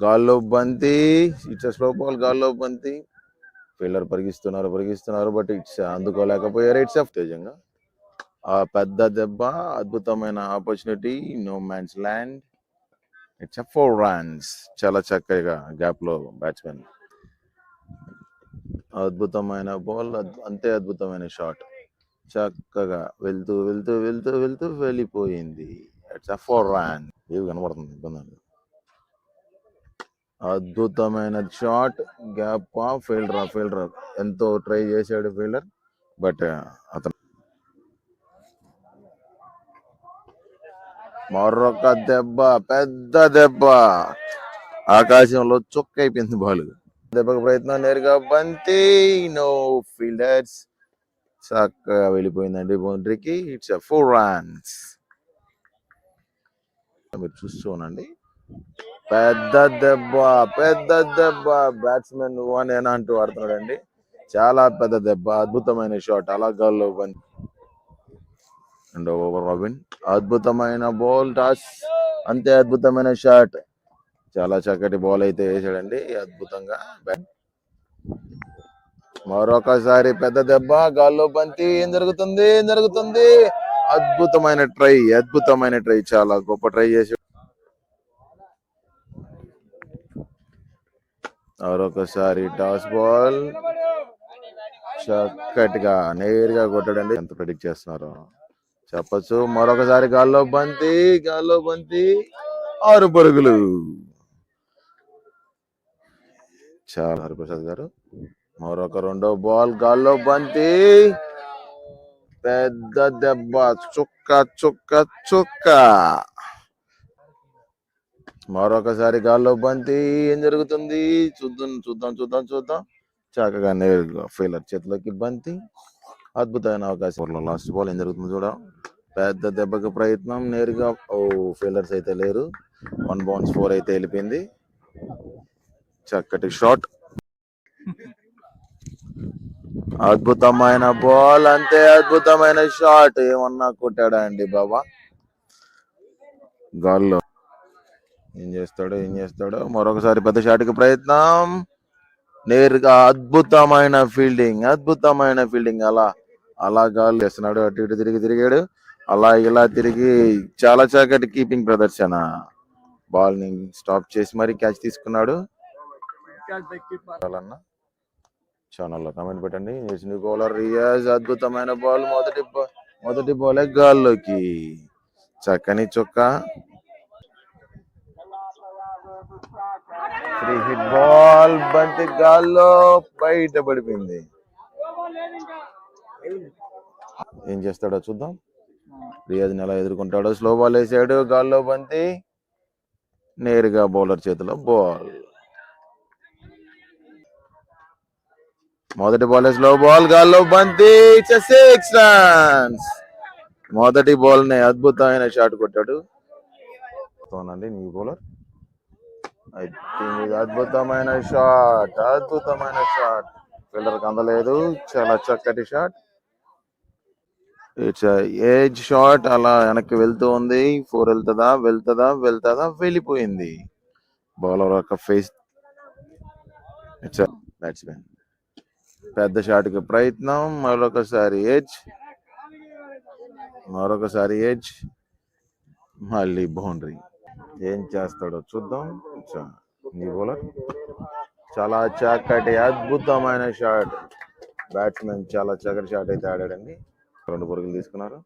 గాల్లో బంతి, it's slow ball. గాల్లో బంతి, ఫీల్డర్ పరిగిస్తున్నారు బట్ ఇట్స్ అందుకోలేకపోయారు. ఇట్స్ తేజంగా ఆ పెద్ద దెబ్బ, అద్భుతమైన opportunity, no man's land. It's 4 runs. చాలా చక్కగా గ్యాప్ లో బ్యాట్స్మెన్, అద్భుతమైన బాల్, అంతే అద్భుతమైన షాట్, చక్కగా వెళ్తూ వెళ్తూ వెళ్తూ వెళ్తూ వెళ్ళిపోయింది. It's 4 runs. ఏవి కనబడుతుంది ఇబ్బంది. అద్భుతమైన షాట్, గ్యాప్, ఫీల్డర్ ఎంతో ట్రై చేశాడు ఫీల్డర్, బట్ అతను మరొక దెబ్బ, పెద్ద దెబ్బ, ఆకాశంలో చుక్క అయిపోయింది బాల్. దెబ్బకు ప్రయత్నం, నేరుగా బంతి, నో ఫీల్డర్స్, చక్కగా వెళ్ళిపోయిందండి బౌండరీకి. It's 4 runs. మీరు చూస్తూ ఉండండి. పెద్ద దెబ్బ, బ్యాట్స్మెన్ అని అంటూ ఆడుతున్నాడండి. చాలా పెద్ద దెబ్బ, అద్భుతమైన షాట్, అలా గాల్లో బంతి. రెండో ఓవర్ రాబిన్, అద్భుతమైన బాల్ టాస్, అంతే అద్భుతమైన షాట్, చాలా చక్కటి బాల్ అయితే వేసాడండి అద్భుతంగా. మరొకసారి పెద్ద దెబ్బ, గాల్లో బంతి. ఏం జరుగుతుంది? అద్భుతమైన ట్రై, చాలా గొప్ప ట్రై చేశాడు. మరొకసారి టాస్ బాల్, చక్కటిగా నేరుగా కొట్టాడండి. ఎంత ప్రెడిక్ట్ చేస్తున్నారో చెప్పచ్చు. మరొకసారి గాల్లో బంతి, 6 పరుగులు. చాలా హరిప్రసాద్ గారు. మరొక రెండో బాల్, గాల్లో బంతి, పెద్ద దెబ్బ, చుక్క. మరొకసారి గాల్లో బంతి. ఏం జరుగుతుంది? చూద్దాం. చక్కగా నేరుగా ఫీల్డర్ చేతిలోకి బంతి, అద్భుతమైన అవకాశం. లాస్ట్ బాల్ ఏం జరుగుతుంది చూడ. పెద్ద దెబ్బకి ప్రయత్నం, నేరుగా ఫీల్డర్స్ అయితే లేరు. 1 bounce 4 అయితే వెళ్ళిపోయింది. చక్కటి షాట్, అద్భుతమైన బాల్, అంతే అద్భుతమైన షాట్. ఏమన్నా కొట్టాడా అండి బాబా గాల్లో. ఏం చేస్తాడో. మరొకసారి పెద్ద షాట్ కి ప్రయత్నం, నేరుగా అద్భుతమైన ఫీల్డింగ్. అలా గాల్లో చేస్తున్నాడు. అటు ఇటు తిరిగాడు, అలా ఇలా తిరిగి చాలా చక్కటి కీపింగ్ ప్రదర్శన. బాల్ ని స్టాప్ చేసి మరి క్యాచ్ తీసుకున్నాడు. ఛానల్లో కామెంట్ పెట్టండి. న్యూ బౌలర్ రియాజ్, అద్భుతమైన బాల్, మొదటి బాలే గాల్లోకి, చక్కని చుక్క. 3 hit బాల్, బంతి గాల్లో బయట పడిపోయింది. ఏం చేస్తాడో చూద్దాం. రియాజ్ ఎలా ఎదుర్కొంటాడో. స్లో బాల్ వేసాడు, గాల్లో బంతి, నేరుగా బౌలర్ చేతిలో బాల్. మొదటి బాల్ స్లో బాల్, గాల్లో బంతి, 6 runs. మొదటి బాల్ ని అద్భుతమైన షాట్ కొట్టాడు. న్యూ బౌలర్, అద్భుతమైన షాట్, ఫీల్డర్ కి అందలేదు. చాలా చక్కటి షాట్, ఇట్స్ ఏజ్ షాట్, అలా వెనక్కి వెళ్తూ ఉంది. 4 వెళ్తుందా, వెళ్ళిపోయింది. బౌలర్ యొక్క ఫేస్. ఇట్స్ బ్యాట్స్మెన్, పెద్ద షాట్ కి ప్రయత్నం, మరొకసారి ఎడ్జ్, మళ్ళీ బౌండరీ. ఏం చేస్తాడో చూద్దాం. న్యూ బౌలర్, చాలా చక్కటి అద్భుతమైన షాట్, బ్యాట్స్మెన్ చాలా చక్కటి షాట్ అయితే ఆడాడండి. 2 పరుగులు తీసుకున్నారు.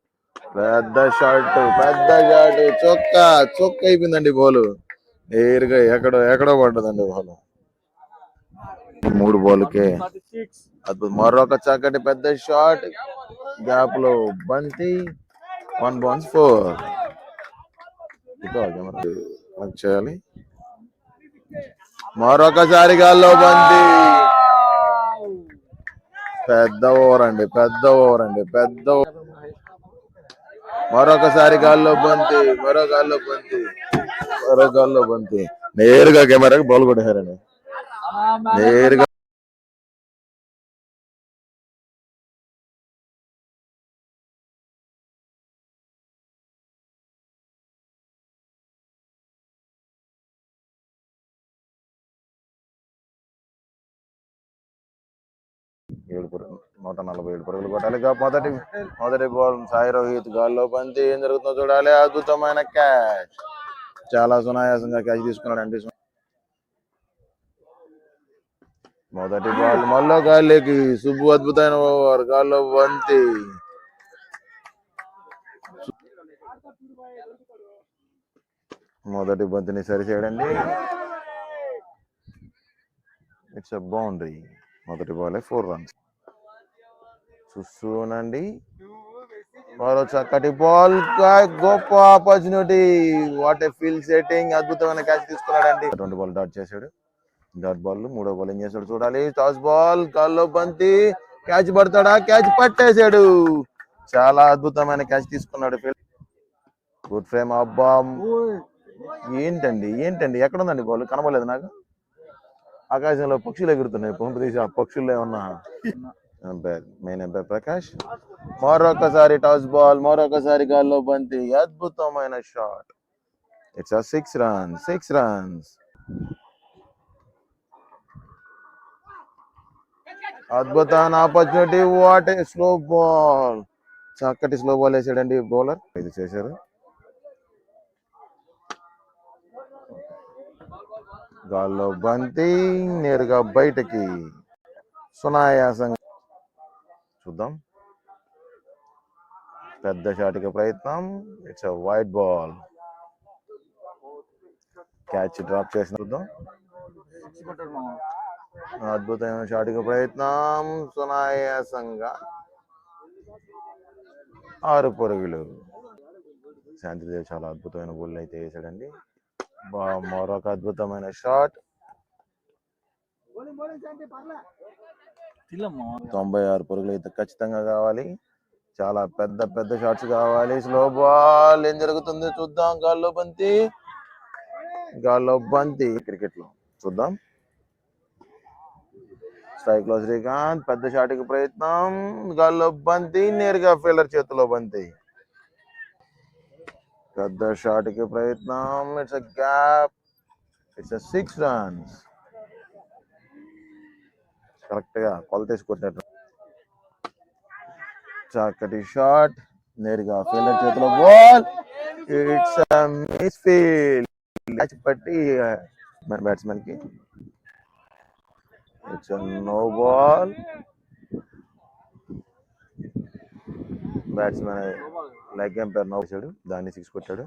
పెద్ద షాట్, చొక్క అయిపోయిందండి బాల్. నేరుగా ఎక్కడో పడ్డదండి బాల్. 3 బాల్కే అద్భుతం. మరొక చక్కటి పెద్ద షాట్, గ్యాప్ లో బంతి, 1 bounce 4. చేయాలి. మరొకసారి గాల్లో బంతి, పెద్ద ఓవర్ అండి. మరొకసారి గాల్లో బంతి, నేరుగా కెమెరాకి బాల్ కొట్టేశారండి. నేరుగా ఏడు పరుగులు 147 పరుగులు కొట్టాలి. మొదటి మొదటి బాల్ సాయి రోహిత్ గాల్లో బంతి ఏం జరుగుతుందో చూడాలి. అద్భుతమైన క్యాచ్, చాలా సునాయాసంగా క్యాచ్ తీసుకున్నాడండి. మొదటి బాల్ మళ్ళా గాలికి, సుబ్బు అద్భుతమైన ఓవర్, గాల్లో బంతి మొదటి బంతిని సరిచేయడండి. It's a boundary. మొదటి బాల్ 4 రన్స్. చూస్తూనండి, మరో చక్కటి బాల్, గొప్ప opportunity, what a field setting, అద్భుతమైన క్యాచ్ తీసుకున్నాడండి. 2 బాల్ డాట్ చేశాడు. డాట్ బాల్, మూడో బాల్ ఏం చేశాడు చూడాలి. టాస్ బాల్, గాల్లో బంతి, క్యాచ్ పడతాడా? క్యాచ్ పట్టేశాడు. చాలా అద్భుతమైన క్యాచ్ తీసుకున్నాడు. Good frame. అబ్బా, ఏంటండి ఎక్కడ ఉందండి బాల్? కనబడలేదు నాకు. ఆకాశంలో పక్షులు ఎగురుతున్నాయి. పంపు తీసి ఆ పక్షుల్లో ఏమన్నా మెయిన్ ఎంపైర్ ప్రకాష్. మరొకసారి టాస్ బాల్, మరొకసారి గాల్లో బంతి, అద్భుతమైన షాట్. It's 6 runs. అద్భుతమైన opportunity, what a slow ball, చక్కటి స్లో బాల్ వేసాడండి బౌలర్. ఇది చేశారు. గాల్లో బంతి నేరుగా బయటకి, సునాయాసంగా. చూద్దాం, పెద్ద షాట్కి ప్రయత్నం. It's wide ball, catch drop చేసిన. చూద్దాం, అద్భుతమైన షాట్కి ప్రయత్నం, సునాయాసంగా 6 పరుగులు. శాంతిదేవ్ చాలా అద్భుతమైన బౌల్ అయితే వేసాడండి. మరొక అద్భుతమైన షాట్. 96 పరుగులు అయితే ఖచ్చితంగా కావాలి. చాలా పెద్ద పెద్ద షాట్స్ కావాలి. స్లో బాల్, ఏం జరుగుతుంది చూద్దాం. గాల్లో బంతి క్రికెట్ లో చూద్దాం. స్ట్రైక్ లో శ్రీకాంత్, పెద్ద షాట్కి ప్రయత్నం, గాల్లో బంతి, నేరుగా ఫీల్డర్ చేతిలో బంతి. పెద్ద షాట్కి ప్రయత్నం, it's gap, it's 6 runs. Correct గా కొలతేసి కొట్టినట్టు. చక్కటి షాట్, నేరుగా ఫీల్డర్ చేతిలో ball. It's misfield, catch పట్టి బ్యాట్స్మెన్ కి. It's no ball. Batsmen leg umpire no చేశాడు, దాన్ని 6 కొట్టాడు.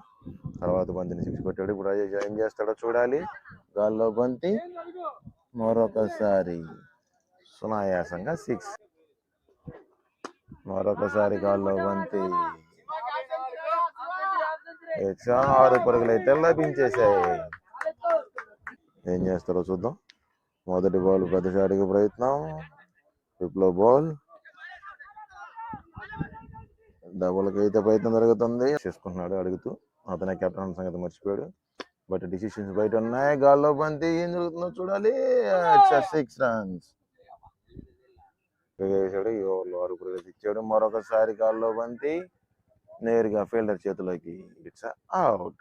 తర్వాత బంతిని 6 కొట్టాడు. ఇప్పుడు ఏం చేస్తాడో చూడాలి. గాల్లో బంతి, మరొకసారి సునాయాసంగా 6. మరొకసారి గాల్లో బంతి, 6 పరుగులు అయితే లభించేశాయి. ఏం చేస్తారో చూద్దాం. మొదటి బాల్ పెద్ద షాట్కి ప్రయత్నం, విప్లవ్ బాల్, డబుల్కి అయితే ప్రయత్నం జరుగుతుంది. చేసుకుంటున్నాడు అడుగుతూ, అతనే కెప్టెన్ సంగతి మర్చిపోయాడు. బట్ డిసిషన్స్ బయట ఉన్నాయి. గాల్లో బంతి, ఏం జరుగుతుందో చూడాలి. 6 రన్స్ వేసాడు. ఈ ఓవర్లో 6 పరుగులు ఇచ్చాడు. మరొకసారి గాల్లో బంతి, నేరుగా ఫీల్డర్ చేతిలోకి. It's out.